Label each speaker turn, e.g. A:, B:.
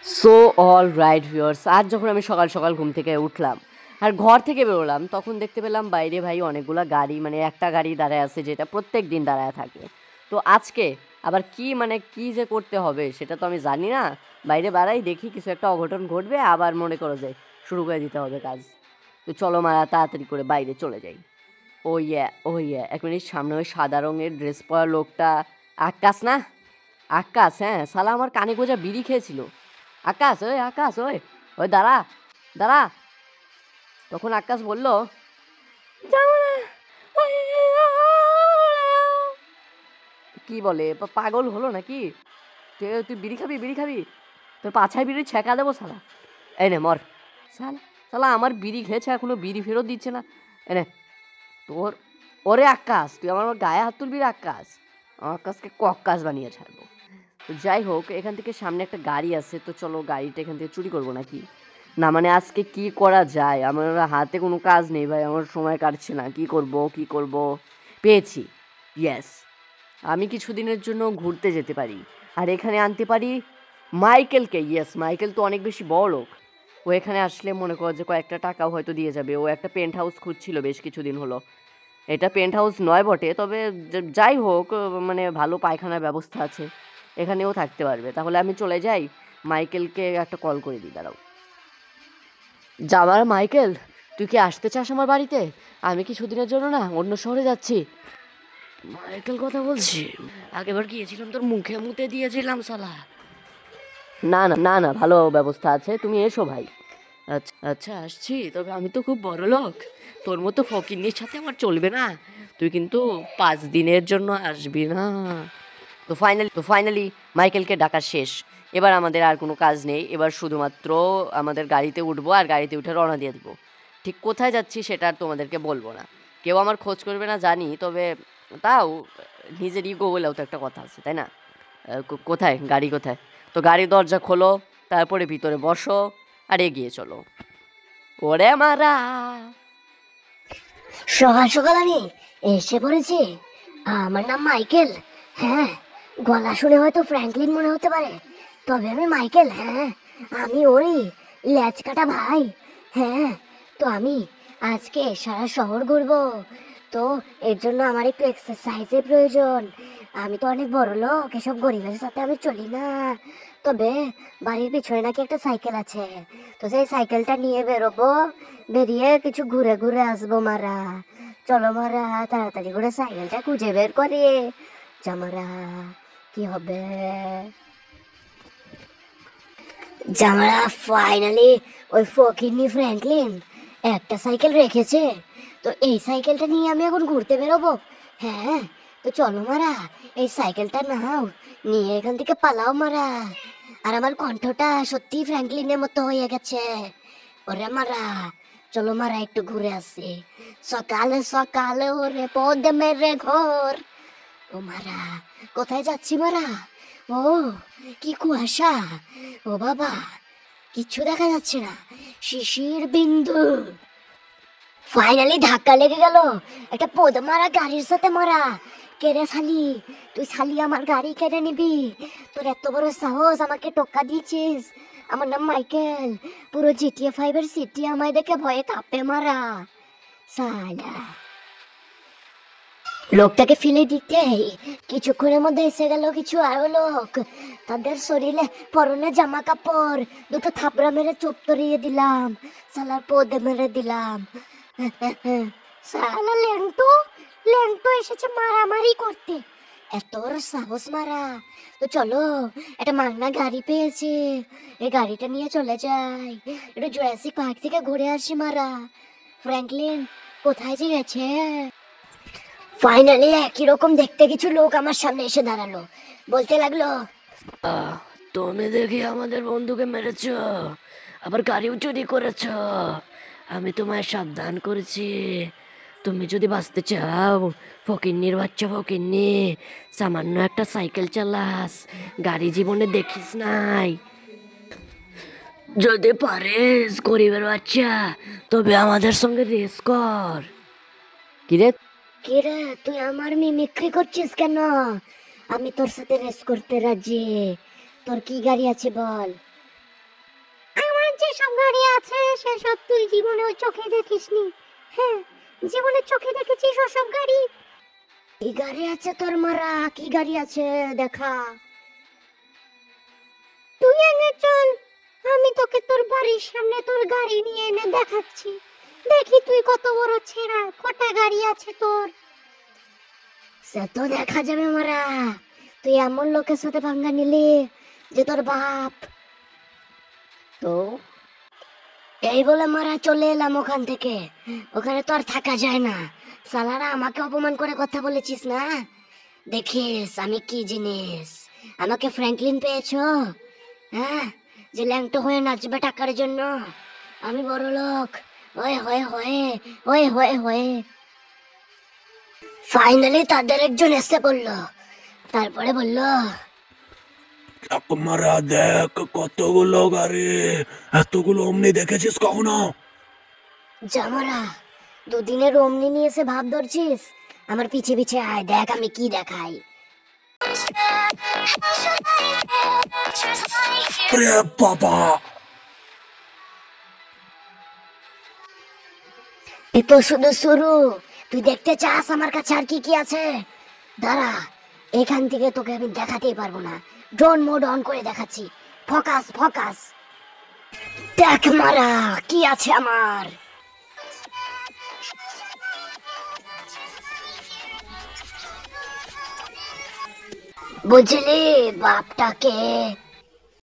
A: So all right viewers, আজ যখন আমি সকাল সকাল ঘুম থেকে উঠলাম আর ঘর থেকে বেরোলাম, তখন দেখতে পেলাম বাইরে ভাই অনেকগুলো গাড়ি, মানে একটা গাড়ি দাঁড়ায় আছে যেটা প্রত্যেক দিন দাঁড়ায় থাকে। তো আজকে আবার কি মানে কি যে করতে হবে সেটা তো আমি জানি না। বাইরে বাড়াই দেখি কিছু একটা অঘটন ঘটবে, আবার মনে করো যে শুরু করে দিতে হবে কাজ। তো চলো মারা তাড়াতাড়ি করে বাইরে চলে যাই। ও ইয়া, এক মিনিট, সামনে ওই সাদা রঙের ড্রেস পরা লোকটা আকাশ না? আকাশ, হ্যাঁ, শালা আমার কানে গোজা বিড়ি খেয়েছিল। আকাশ, ওই আকাশ, ওই ওই দাঁড়া, দাঁড়া। তখন আকাশ বলল, "যাবো না।" কি বলে, পাগল হলো নাকি? তুই তুই বিড়ি খাবি, বিড়ি খাবি? তোর পাছায় বিড়ি ছেঁকা দেবো শালা। এই নে মর। শালা, শালা আমার বিড়ি খেয়েছে, এখনো বিড়ি ফেরত দিচ্ছে না। এনে তোর, ওরে আকাশ, তুই আমার গায়ে হাত তুলবি রে আকাশ। আমার আকাশকে কক্কাস বানিয়ে ছাড়বো। তো যাই হোক, এখান থেকে সামনে একটা গাড়ি আছে, তো চলো গাড়িটা এখান থেকে চুরি করবো নাকি? না মানে আজকে কি করা যায়, আমার হাতে কোনো কাজ নেই ভাই, আমার সময় কাটছে না, কি করব কি করব। পেয়েছি, ইয়েস, আমি কিছুদিনের জন্য ঘুরতে যেতে পারি আর এখানে আনতে পারি মাইকেলকে। ইয়েস, মাইকেল তো অনেক বেশি বড় লোক, ও এখানে আসলে মনে করো যে কয়েকটা টাকাও হয়তো দিয়ে যাবে। ও একটা পেন্ট হাউস খুঁজছিল বেশ কিছুদিন হলো। এটা পেন্ট হাউস নয় বটে, তবে যাই হোক, মানে ভালো পায়খানার ব্যবস্থা আছে, এখানেও থাকতে পারবে। তাহলে আমি চলে যাই, মাইকেলকে একটা কল করে দিই, দাঁড়াও। যাবার মাইকেল, তুই কি আসতে চাস আমার বাড়িতে? আমি কিছুদিনের জন্য না অন্য শহরে যাচ্ছি। মাইকেল কথা বলছি, আগেবার গিয়েছিলাম তোর মুখে মুতে দিয়েছিলাম শালা। না না না না, ভালো ব্যবস্থা আছে, তুমি এসো ভাই। আচ্ছা আচ্ছা, আসছি, তবে আমি তো খুব বড় লোক, তোর মতো ফকিন্নির সাথে আমার চলবে না। তুই কিন্তু 5 দিনের জন্য আসবি না। তো ফাইনালি মাইকেলকে ডাকা শেষ। এবার আমাদের আর কোনো কাজ নেই, এবার শুধুমাত্র আমাদের গাড়িতে উঠবো আর গাড়িতে উঠে রওনা দিয়ে দেবো। ঠিক কোথায় যাচ্ছি সেটা আর তোমাদেরকে বলবো না, কেউ আমার খোঁজ করবে না জানি, তবে তাও নিজের ইগো বলেও তো একটা কথা আছে, তাই না? কোথায় গাড়ি, কোথায়? তো গাড়ির দরজা খোলো, তারপরে ভিতরে বসো আর এগিয়ে চলো। ওরে মারা!
B: সকাল সকাল আমি এসে পড়েছি। আমার নাম মাইকেল। হ্যাঁ, গলা শুনে হয়তো ফ্র্যাঙ্কলিন মনে হতে পারে, তবে আমি মাইকেল। হ্যাঁ, আমি ওই ল্যাচ কাটা ভাই। হ্যাঁ, তো আমি আজকে সারা শহর ঘুরবো। তো এর জন্য আমার একটু এক্সারসাইজের প্রয়োজন। আমি তো অনেক বড় লোক, এসব গরিবের সাথে আমি চলি না। তবে বাড়ির পিছনে নাকি একটা সাইকেল আছে, তো সেই সাইকেলটা নিয়ে বেরোবো, বেরিয়ে কিছু ঘুরে ঘুরে আসবো মারা। চলো মারা, তাড়াতাড়ি করে সাইকেলটা খুঁজে বের করে জামারা। কি হবে জামারা? ফাইনালি ওই ফকিন্নি ফ্র্যাঙ্কলিন একটা সাইকেল রেখেছে, তো এই সাইকেলটা নিয়ে আমি এখন ঘুরতে বেরোবো। হ্যাঁ, তো চলো মারা, এই সাইকেলটা নাও, নিয়ে এখান থেকে পালাও মারা। আর আমার কণ্ঠটা সত্যি ফ্র্যাঙ্কলিনের মতো হয়ে গেছে। ওরে মারা, চলো মারা একটু ঘুরে আসি। সকালে সকালে ওরে পদ মেরে ঘর। ও মারা, কোথায় যাচ্ছি মারা? ও, কি কুয়াশা! ও বাবা, কিচ্ছু দেখা যাচ্ছে না, শিশির বিন্দু। ফাইনালি ধাক্কা লেগে গেল একটা পোদ মারা গাড়ির সাথে মারা। কেড়ে শালি, তুই শালি আমার গাড়ি কেড়ে নিবি? তোর এত বড় সাহস, আমাকে টোক্কা দিয়েছিস? আমার নাম মাইকেল, পুরো GTA 5 এর সিটি আমায় দেখে ভয়ে কাঁপে মারা। সালা, লোকটাকে ফেলে দিতেই কিছুক্ষণের মধ্যে এসে গেল কিছু আরো লোক। তাদের শরীরে পরনে জামা কাপড়, দুটো থাপড়া মেরে চোপ তরিয়ে দিলাম, সালার পোদে মেরে দিলাম। সালা ল্যাংটো, ল্যাংটো এসেছে মারামারি করতে, এত বড় সাহস মারা। তো চলো, একটা মাগনা গাড়ি পেয়েছি, এই গাড়িটা নিয়ে চলে যাই, একটু জুরাসিক পার্ক থেকে ঘুরে আসি মারা। ফ্র্যাঙ্কলিন কোথায় যে গেছে? ফাইনালি একই রকম দেখতে কিছু লোক আমার সামনে এসে দাঁড়ালো, বলতে লাগলো,
A: তুমি দেখি আমাদের বন্ধুকে মেরেছ, আবার গাড়িও চুরি করেছ। আমি তোমায় সাবধান করেছি, তুমি যদি বাঁচতে চাও, ফকিন্নির বাচ্চা ফকিন্নি, সামান্য একটা সাইকেল চালাস, গাড়ি জীবনে দেখিস নাই। যদি পারিস গরিবের বাচ্চা, তবে আমাদের সঙ্গে রেস কর। কিরে?
B: কিরে তুই আমার মিমিক্রি করছিস কেন? আমি তোর সাথে রেস করতে রাজি। তোর কি গাড়ি আছে বল? যেসব গাড়ি আছে সেসব তুই জীবনেও চোখে দেখিসনি। হ্যাঁ, জীবনে চোখে দেখেছিস ওসব গাড়ি? কি গাড়ি আছে তোর মারা, কি গাড়ি আছে দেখা। তুই আগে চল, আমি তোকে তোর বাড়ির সামনে তোর গাড়ি নিয়ে এনে দেখাচ্ছি। দেখি তুই কত বড় ছেঁড়া, কটা গাড়ি আছে তোর। সে তো দেখা যাবে মারা, তুই এমন লোকের সাথে পাঙ্গা নিলি যে তোর বাপ।
A: তো
B: এই বলে মারা চলে এলাম ওখান থেকে। ওখানে তো আর থাকা যায় না, সালারা আমাকে অপমান করে কথা বলেছিস না। দেখিস আমি কি জিনিস। আমাকে ফ্র্যাঙ্কলিন পেয়েছো? হ্যাঁ, যে ল্যাংটো হয়ে নাচবে টাকার জন্য। আমি বড় লোক হয়ে হয়ে হয়ে হয়ে হয়ে হয়ে ফাইনালি তাদের একজন এসে বললো। তারপরে বললো,
C: মারা দেখ কতগুলো গাড়ি, এতগুলো অমনি দেখেছিস কখনো?
B: জামারা দুদিনের অমনি নিয়ে এসে ভাব ধরছিস? আমার পিছে পিছে আয়, দেখ আমি কি দেখাই।
C: আরে বাবা,
B: এ তো শুধু শুরু, তুই দেখতে চাস আমার কাছে আর কি কি আছে? দাঁড়া, এখান থেকে তোকে আমি দেখাতেই পারবো না। ড্রোন মোড অন করে দেখাচ্ছি। ফোকাস ফোকাস, দেখ মারা কি আছে আমার। বুঝলি বাপটাকে?